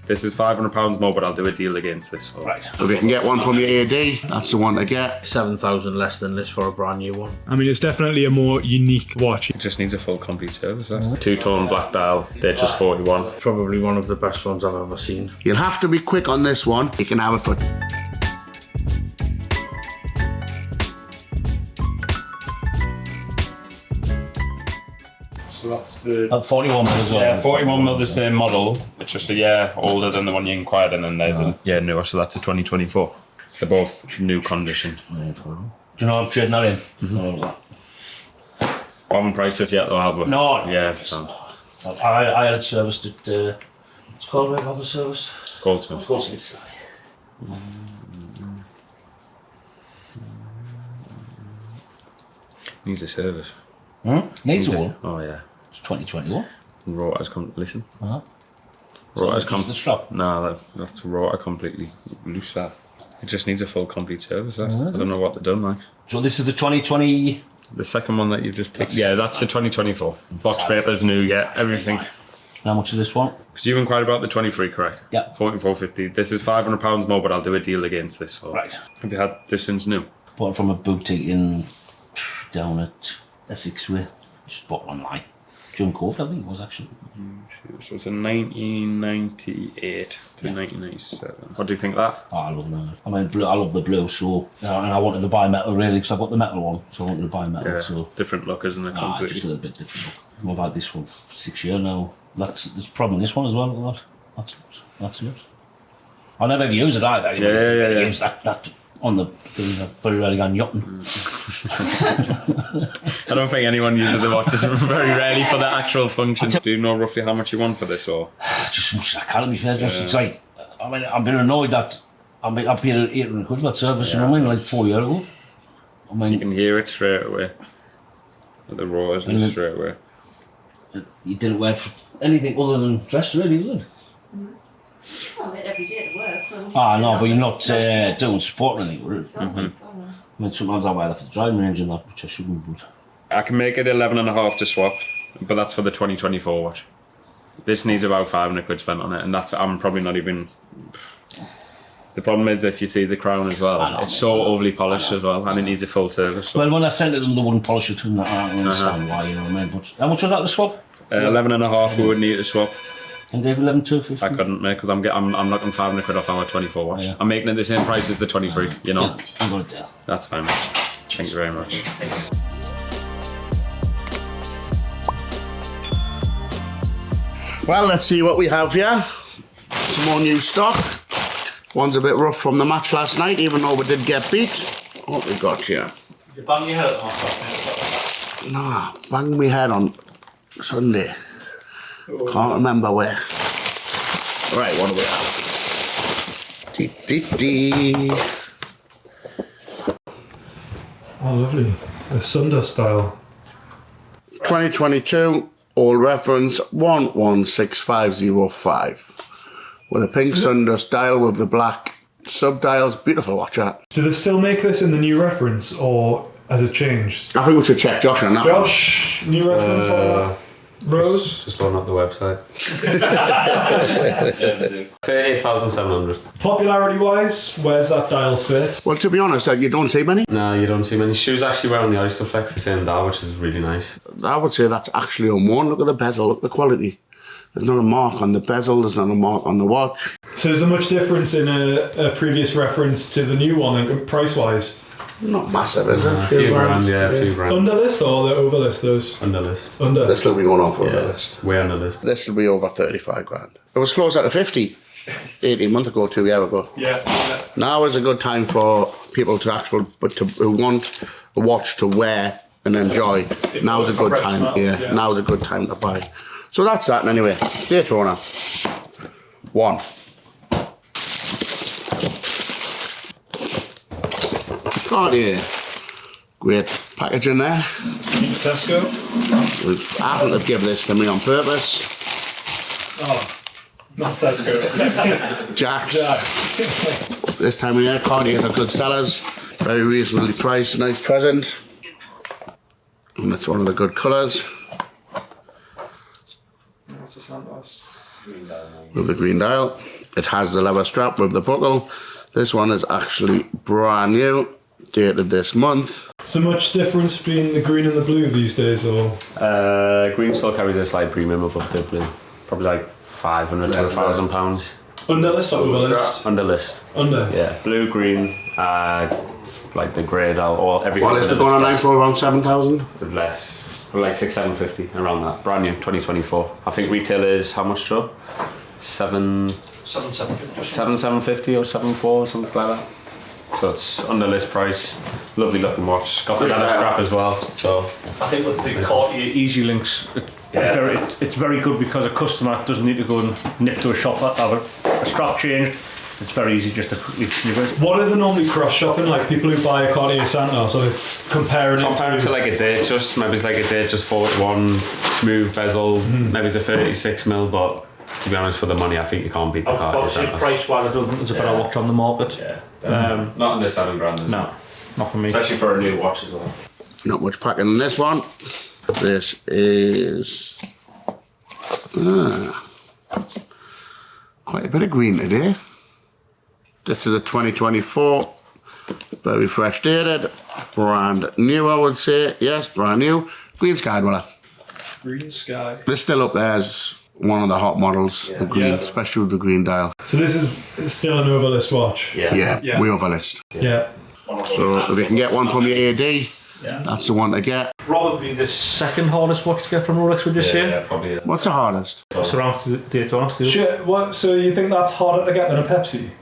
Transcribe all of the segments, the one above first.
This is £500 more, but I'll do a deal against this. So. Right. If you can get one from your AD, that's the one to get. 7,000 less than this for a brand new one. I mean, it's definitely a more unique watch. It just needs a full complete service. Two-tone black dial, Datejust 41. Probably one of the best ones I've ever seen. You'll have to be quick on this one. You can have it for... So that's the... 41 mil as well. Yeah, 41 mil, the same model. It's just a year older than the one you inquired, and then there's a year newer, so that's a 2024. They're both new condition. Do you know I'm trading that in? I haven't priced this yet though, have we? No. Yeah, so. I had it serviced at, what's it called, have a service? Goldsmith. Goldsmiths. Needs a service. Needs a one. Oh yeah. It's 2021. Rotor's come. Listen. So Rotor's just come. the strap. No, that's rotor completely loose. That. It just needs a full complete service. That. I don't know what they've done like. So this is the 2020. The second one that you just picked. Yeah, that's the 2024. Box paper's new. Yeah, everything. How much is this one? Because you inquired about the 23, correct? Yeah. 14,450. This is £500 more, but I'll do a deal against this. So. Right. Have you had this since new? Bought it from a boutique in down at Essex Way. Just bought it online. June Cove, I think it was actually. So it's a 1998 to 1997. What do you think of that? Oh, I love that. I mean, blue, I love the blue, so and I wanted to buy metal really because I've got the metal one, so I wanted to buy metal. Yeah, so different look, isn't it? Completely. just a little bit different. I've had this one for 6 years now. There's a problem in this one as well. That's it. I never ever use it either. Yeah. Use that on the thing. I've very rarely gone yachting. I don't think anyone uses the watches very rarely for the actual function. Do you know roughly how much you want for this, or? Just as much as I can, to be fair. It's like, I mean, I've been annoyed that I paid £800 for that service, you know what I mean, like 4 years ago. I mean, You can hear it straight away. The rotors and straight away. You didn't wear for anything other than dress, really, was it? Well, every day at work. No, but you're not doing sport or anything, were it? I mean, sometimes I wear that for the driving range and that, which I shouldn't, but... I can make it 11.5 to swap, but that's for the 2024 watch. This needs about £500 spent on it, and I'm probably not even... The problem is if you see the crown as well, it's so overly polished as well, and it needs a full service. So. Well, when I sent it them, they wouldn't polish it, and I don't understand why, you know what I mean? But how much was that to swap? 11.5 we would need to swap. And Dave, 11,250. I couldn't make because I'm knocking £500 off our 24 watch. Yeah. I'm making it the same price as the 23. You know. Yeah, I'm going to tell. That's fine. Mate. Thank you very much. Well, let's see what we have here. Some more new stock. One's a bit rough from the match last night, even though we did get beat. What we got here? You bang your head on Nah, banged my head on Sunday. Can't remember where. Right, what do we have? Oh, lovely. A Sunder style. 2022, old reference 116505. With a pink Sunder style with the black sub-dials. Beautiful watch that. Do they still make this in the new reference, or has it changed? I think we should check Josh on that Josh, new reference on that? Rose? Just loading up the website. 38,700. Popularity wise, where's that dial sit? Well, to be honest, you don't see many. No, you don't see many. Shoes actually wearing the Isoflex the same dial, which is really nice. I would say that's actually unworn. Look at the bezel, look at the quality. There's not a mark on the bezel, there's not a mark on the watch. So is there much difference in a previous reference to the new one, price wise? Not massive, is it? A few grand, yeah, a few grand. Under list or the over list, those? Under list. Under. This will be going on for a list. Way under list. This will be over 35 grand. It was closer to 50 18 months ago, 2 years ago. Yeah. Now is a good time for people to who want a watch to wear and enjoy. Now is a good time. Now is a good time to buy. So that's that anyway. Daytona. 1. Cartier. Great packaging there. Tesco? I think they've given this to me on purpose. Oh, not Tesco. Jacks. This time of year, Cartier are good sellers. Very reasonably priced, nice present. And it's one of the good colours. What's the Santos? With the green dial. It has the leather strap with the buckle. This one is actually brand new, dated this month. So much difference between the green and the blue these days, or? Green still carries a slight premium above the blue. Probably like 500 to £1,000. Under list or over list? Under list. Under? Yeah, blue, green, like the greyed out, or everything. What is it going online for? Around 7,000? Less. Like 6,750, around that. Brand new, 2024. I think retail is how much, Joe? 7,750 or 7,400, something like that. So it's under list price. Lovely looking watch. Got the leather strap as well. So I think with the Cartier Easy Links, it's very good because a customer doesn't need to go and nip to a shop that have a strap changed. It's very easy just to quickly. What are they normally cross shopping like? People who buy a Cartier De Santos, so comparing it to like a Datejust, maybe it's like a Datejust 41, smooth bezel, maybe it's a 36mm, but to be honest, for the money, I think you can't beat the Cartier De Santos. Price wise, I don't think there's a better watch on the market. Yeah. Not under £7,000. No, not for me. Especially for a new watch as well. Not much packing in this one. This is quite a bit of green today. This is a 2024, very fresh dated, brand new I would say, yes, brand new. Green Sky Dweller. Green Sky. This still up there as one of the hot models, the green, especially with the green dial. So this is still an overlist watch? Yeah, Yeah. way over list. Yeah. So if you can get one from your AD, that's the one to get. Probably the second hardest watch to get from Rolex, would you say? Yeah, probably. What's the hardest? It's around the Daytona still. Shit, what, so you think that's harder to get than a Pepsi?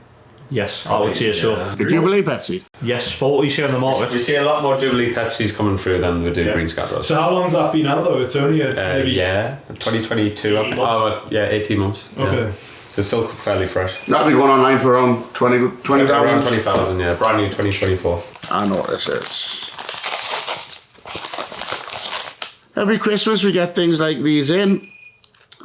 Yes, I would say so. The Jubilee Pepsi. Yes, for what you see on the market. We see a lot more Jubilee Pepsis coming through than we do Green Sky Dwellers. So how long's that been out though? It's only maybe... 2022 I think. Oh, yeah, 18 months. Okay. Yeah. So it's still fairly fresh. That'll be going online for around 20,000. 20,000, yeah. Brand new 2024. I know what this is. Every Christmas we get things like these in.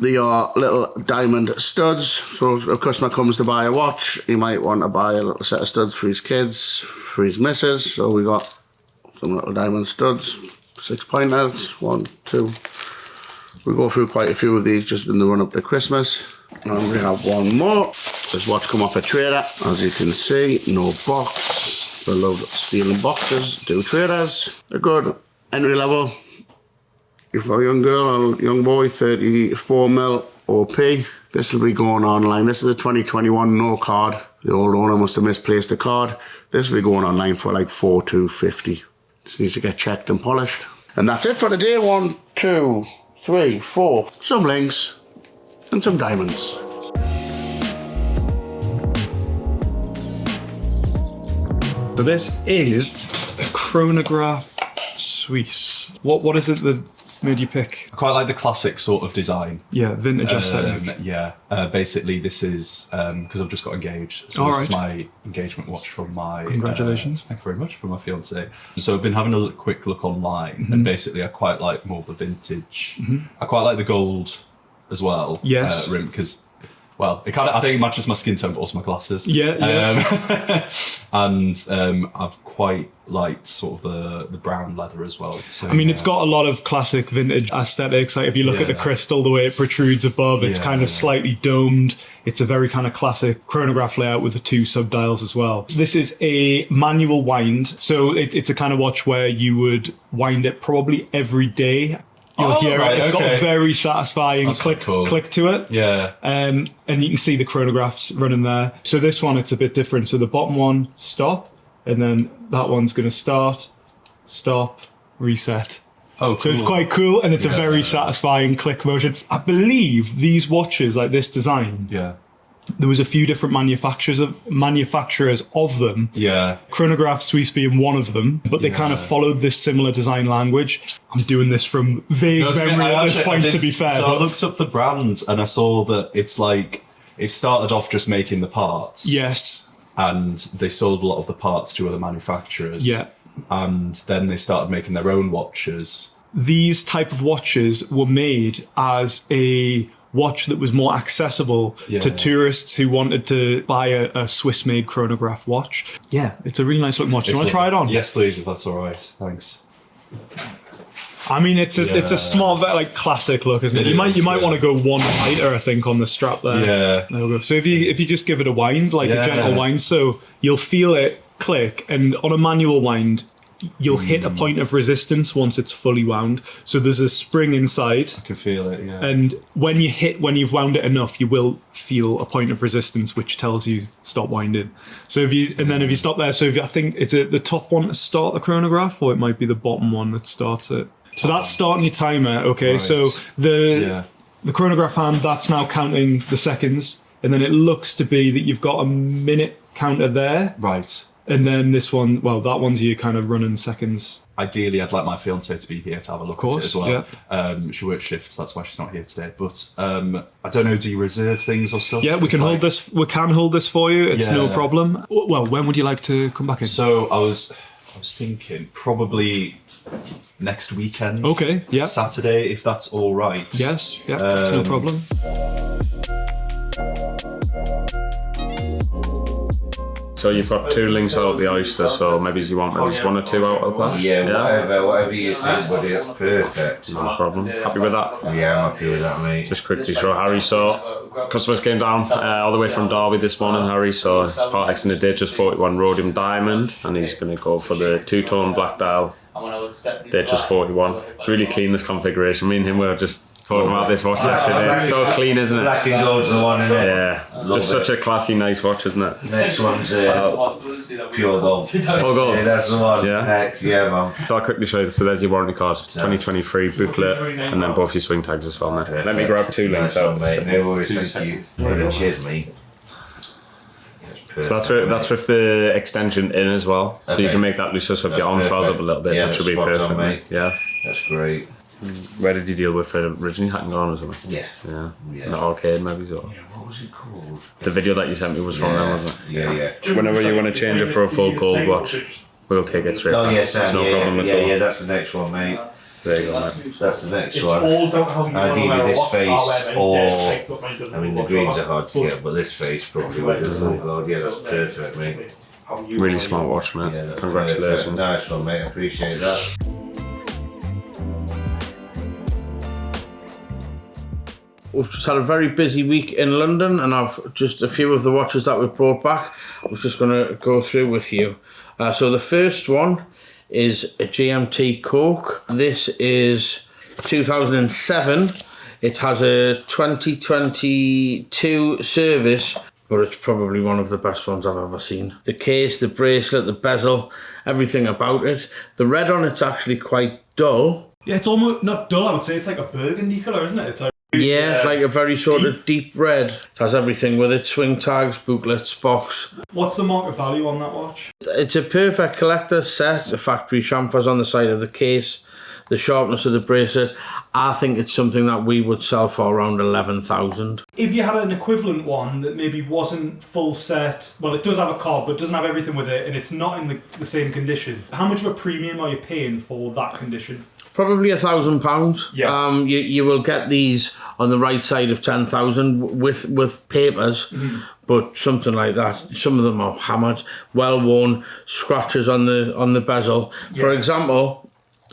They are little diamond studs. So if a customer comes to buy a watch, he might want to buy a little set of studs for his kids, for his missus. So we got some little diamond studs, 6 pointers, 1, 2. We go through quite a few of these just in the run up to Christmas. And we have one more. This watch come off a trader, as you can see, no box. I love stealing boxes, do traders. A good entry level. If you're a young girl or young boy, 34mm OP. This will be going online. This is a 2021 no card. The old owner must have misplaced the card. This will be going online for like $4,250. Just needs to get checked and polished. And that's it for today. 1, 2, 3, 4. Some links and some diamonds. So this is a Chronograph Suisse. What is it that made you pick? I quite like the classic sort of design. Yeah, vintage aesthetic. Yeah, basically this is because I've just got engaged. So this is my engagement watch from my... Congratulations. Thank you very much, from my fiancée. So I've been having a quick look online and basically I quite like more of the vintage. I quite like the gold as well. Yes. Rim, because... Well, it kind of, I think it matches my skin tone, but also my glasses. Yeah. And I've quite liked sort of the brown leather as well. So, I mean, it's got a lot of classic vintage aesthetics. Like if you look at the crystal, the way it protrudes above, it's kind of slightly domed. It's a very kind of classic chronograph layout with the 2 subdials as well. This is a manual wind. So it's a kind of watch where you would wind it probably every day. You'll hear it. It's got a very satisfying click to it. Yeah. And you can see the chronographs running there. So this one, it's a bit different. So the bottom one, stop, and then that one's going to start, stop, reset. Oh, cool. So it's quite cool, and it's a very satisfying click motion. I believe these watches, like this design, there was a few different manufacturers of them. Yeah. Chronograph Suisse being one of them, but they kind of followed this similar design language. I'm doing this from vague memory at this point, to be fair. So I looked up the brand and I saw that it's like, it started off just making the parts. Yes. And they sold a lot of the parts to other manufacturers. Yeah. And then they started making their own watches. These type of watches were made as a watch that was more accessible to tourists who wanted to buy a Swiss-made chronograph watch. Yeah, it's a really nice looking watch. Do you want to try it on? Yes, please, if that's all right. Thanks. I mean, it's a smart, like classic look, isn't it? You might want to go one lighter, I think, on the strap there. Yeah. There we go. So if you just give it a wind, like a gentle wind, so you'll feel it click, and on a manual wind, you'll hit a point of resistance once it's fully wound. So there's a spring inside. I can feel it, yeah. And when you've wound it enough, you will feel a point of resistance, which tells you stop winding. So if you stop there, so I think it's the top one to start the chronograph, or it might be the bottom one that starts it. So that's starting your timer, okay? Right. So the chronograph hand, that's now counting the seconds, and then it looks to be that you've got a minute counter there. Right. And then this one, that one's you kind of running seconds. Ideally, I'd like my fiancée to be here to have a look at it as well. Yeah. She works shifts, that's why she's not here today. But I don't know, do you reserve things or stuff? Yeah, we can hold this. We can hold this for you. It's no problem. Well, when would you like to come back in? So I was thinking probably next weekend. Okay. Yeah. Saturday, if that's all right. Yes. Yeah. That's no problem. So you've got 2 links out of the Oyster, so maybe you want just 1 or 2 out of that? Yeah, whatever you think, buddy, that's perfect. No problem. Happy with that? Yeah, I'm happy with that, mate. Just quickly throw Harry, so customers came down all the way from Derby this morning, Harry, so his part X in the Datejust 41 Rhodium Diamond, and he's going to go for the 2-tone black dial Datejust 41. It's really clean, this configuration. Me and him were just talking about this watch yesterday. It's so clean, isn't it? Black and gold's the one, isn't it? Yeah, just such a classy, nice watch, isn't it? Next one's pure gold. Full gold. Yeah, that's the one. Yeah. Next, yeah, man. So I'll quickly show you. So there's your warranty card, 2023 booklet, and then both your swing tags as well, mate. Let me grab 2 links out. Mate. No worries, thank you. Cheers, mate. So that's with the extension in as well. So you can make that looser, so if your arm swells up a little bit, that should be perfect, mate. Yeah. That's great. Where did you deal with it originally? Hatton Garden or something? Yeah. In the arcade maybe? So. Yeah, what was it called? The video that you sent me was from them, wasn't it? Yeah. Whenever you want to change it for a full gold watch, we'll take it straight. Oh, back. yes, There's no problem at all. Yeah, that's the next one, mate. There you go, mate. That's the next one. Ideally this face, or I mean the greens are hard to get, but this face probably with the full gold. Yeah, that's perfect, mate. Really smart watch, mate. Yeah, that's Congratulations. perfect. Nice one, mate. I appreciate that. We've just had a very busy week in London, and I've just a few of the watches that we've brought back. I was just going to go through with you. So the first one is a GMT Coke. This is 2007. It has a 2022 service, but it's probably one of the best ones I've ever seen. The case, the bracelet, the bezel, everything about it. The red on it's actually quite dull. Yeah, it's almost not dull, I would say. It's like a burgundy colour, isn't it? It's like it's like a very sort of deep red. It has everything with it, swing tags, booklets, box. What's the market value on that watch? It's a perfect collector's set. The factory chamfers on the side of the case, the sharpness of the bracelet. I think it's something that we would sell for around 11,000. If you had an equivalent one that maybe wasn't full set, well, it does have a card, but doesn't have everything with it, and it's not in the same condition, how much of a premium are you paying for that condition? Probably £1,000. Yeah. You will get these on the right side of 10,000 with papers, but something like that. Some of them are hammered, well worn, scratches on the bezel. Yeah. For example,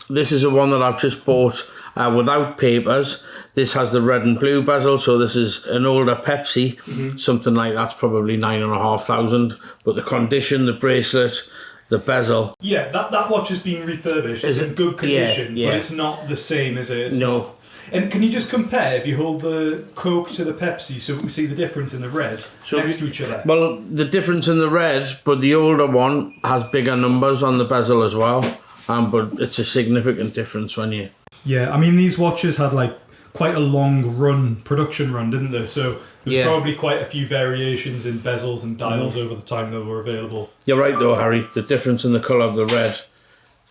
this is the one that I've just bought without papers. This has the red and blue bezel, so this is an older Pepsi. Something like that's probably 9,500. But the condition, the bracelet, the bezel. Yeah, that watch has been refurbished. It's in good condition, but it's not the same, is it? No. And can you just compare, if you hold the Coke to the Pepsi, so we can see the difference in the red next to each other? Well, the difference in the red, but the older one has bigger numbers on the bezel as well. But it's a significant difference when you... Yeah, I mean, these watches had like quite a long production run, didn't they? So there's probably quite a few variations in bezels and dials over the time that were available. You're right though, Harry. The difference in the colour of the red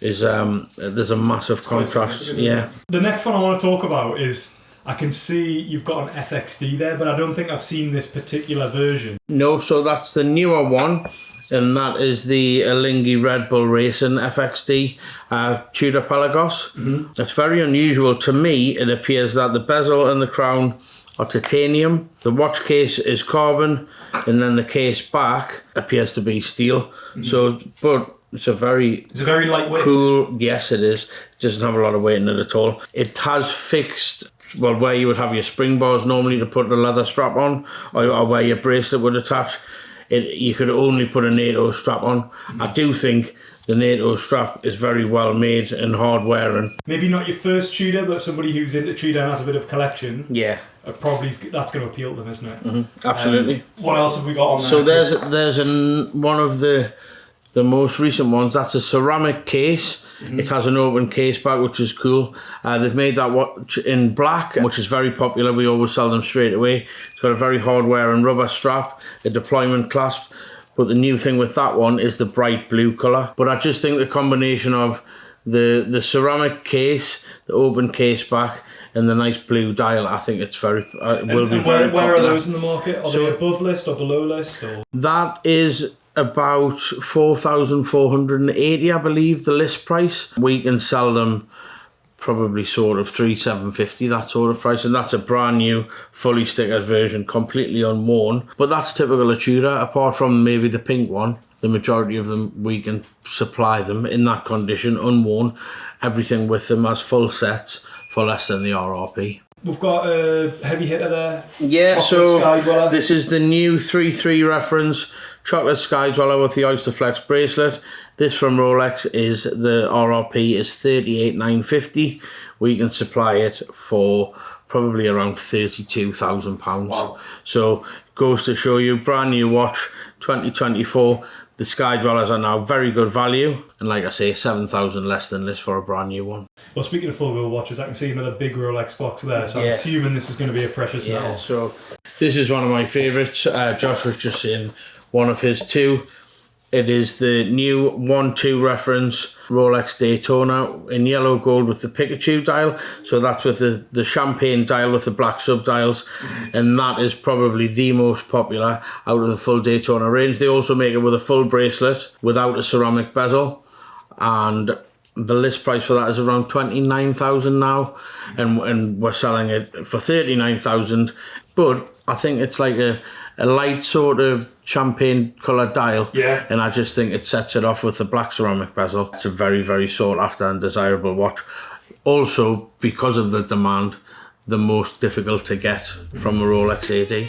is there's a massive contrast. Yeah. The next one I want to talk about is, I can see you've got an FXD there, but I don't think I've seen this particular version. No, so that's the newer one, and that is the Alinghi Red Bull Racing FXD Tudor Pelagos. It's very unusual to me. It appears that the bezel and the crown are titanium, the watch case is carbon, and then the case back appears to be steel. So, but It's a very lightweight. cool. Yes, it is. It doesn't have a lot of weight in it at all. It has fixed, well, where you would have your spring bars normally to put the leather strap on, or where your bracelet would attach. You could only put a NATO strap on. I do think the NATO strap is very well made and hard wearing. Maybe not your first Tudor, but somebody who's into Tudor and has a bit of collection. Yeah. Probably that's going to appeal to them, isn't it? Mm-hmm. Absolutely. What else have we got on there? So there's one of the most recent ones. That's a ceramic case. Mm-hmm. It has an open case back, which is cool. They've made that watch in black, which is very popular. We always sell them straight away. It's got a very hard wearing rubber strap, a deployment clasp. But the new thing with that one is the bright blue colour. But I just think the combination of the ceramic case, the open case back, and the nice blue dial, I think it's very will be very popular. Where are those in the market? Are they above list or below list? Or? That is about 4,480, I believe, the list price. We can sell them probably sort of 3,750, that sort of price, and that's a brand new fully stickered version, completely unworn. But that's typical of Tudor. Apart from maybe the pink one, the majority of them we can supply them in that condition, unworn. Everything with them as full sets for less than the RRP. We've got a heavy hitter there. Yeah, Chocolate so Sky Dweller. This is the new 3.3 reference Chocolate Sky Dweller with the Oyster Flex bracelet. This from Rolex is the RRP is 38,950. We can supply it for probably around £32,000. Wow. So goes to show you, brand new watch, 2024. The Sky Dwellers are now very good value, and like I say, 7,000 less than this for a brand new one. Well, speaking of full gold watches, I can see another big Rolex box there, so I'm Yeah. assuming this is going to be a precious metal. So this is one of my favourites. Josh was just in one of his too. It is the new 1-2 reference Rolex Daytona in yellow gold with the Pikachu dial. So that's with the champagne dial with the black sub-dials. And that is probably the most popular out of the full Daytona range. They also make it with a full bracelet without a ceramic bezel. And the list price for that is around 29,000 now. And we're selling it for 39,000. But I think it's like a light sort of champagne coloured dial. Yeah. And I just think it sets it off with the black ceramic bezel. It's a very, very sought after and desirable watch. Also, because of the demand, the most difficult to get from a Rolex AD.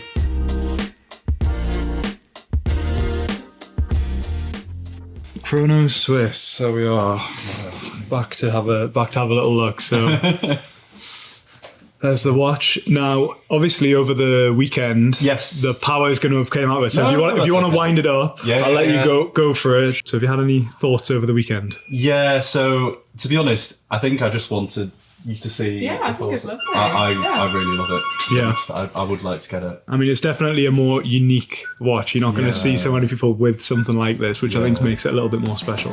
Chrono Suisse, so we are back to have a little look. So there's the watch. Now, obviously, over the weekend, Yes. the power is going to have came out of it. So No, if you want that's to okay. wind it up, Yeah, I'll yeah, let yeah. you go for it. So have you had any thoughts over the weekend? Yeah, so to be honest, I think I just wanted you to see. Yeah, I if think was- it's lovely. I Yeah. really love it. To be Yeah. honest. I would like to get it. I mean, it's definitely a more unique watch. You're not going to see so many people with something like this, which I think makes it a little bit more special.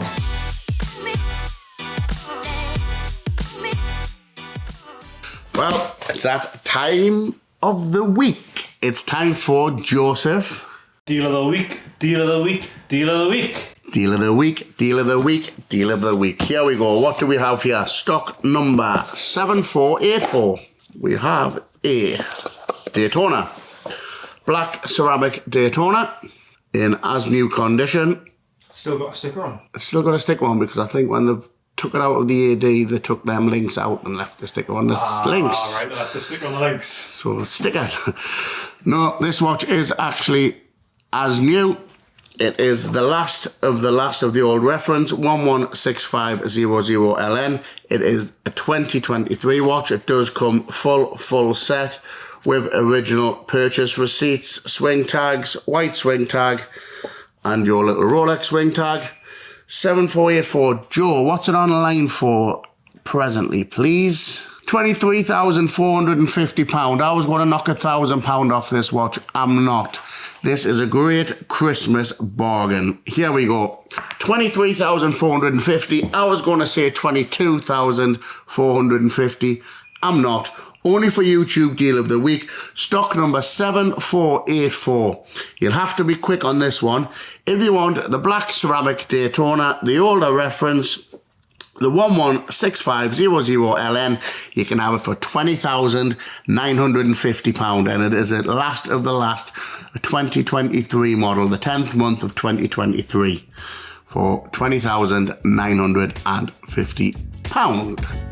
Well, it's that time of the week. It's time for Joseph. Deal of the week, deal of the week, deal of the week. Deal of the week, deal of the week, deal of the week. Here we go. What do we have here? Stock number 7484. We have a Daytona. Black ceramic Daytona in as new condition. Still got a sticker on. It's still got a sticker on because I think when they've took it out of the AD, they took them links out and left the sticker on the links. All right, left the sticker on the links. So stick it. No, this watch is actually as new. It is the last of the old reference, 116500LN. It is a 2023 watch. It does come full set with original purchase receipts, swing tags, white swing tag, and your little Rolex swing tag. 7484. Joe, what's it online for presently, please? £23,450. I was going to knock £1,000 off this watch. I'm not. This is a great Christmas bargain. Here we go. 23,450. I was going to say 22,450. I'm not. Only for YouTube deal of the week. Stock number 7484. You'll have to be quick on this one. If you want the black ceramic Daytona, the older reference, the 116500LN, you can have it for £20,950, and it is at last of the last, a 2023 model, the 10th month of 2023. for £20,950.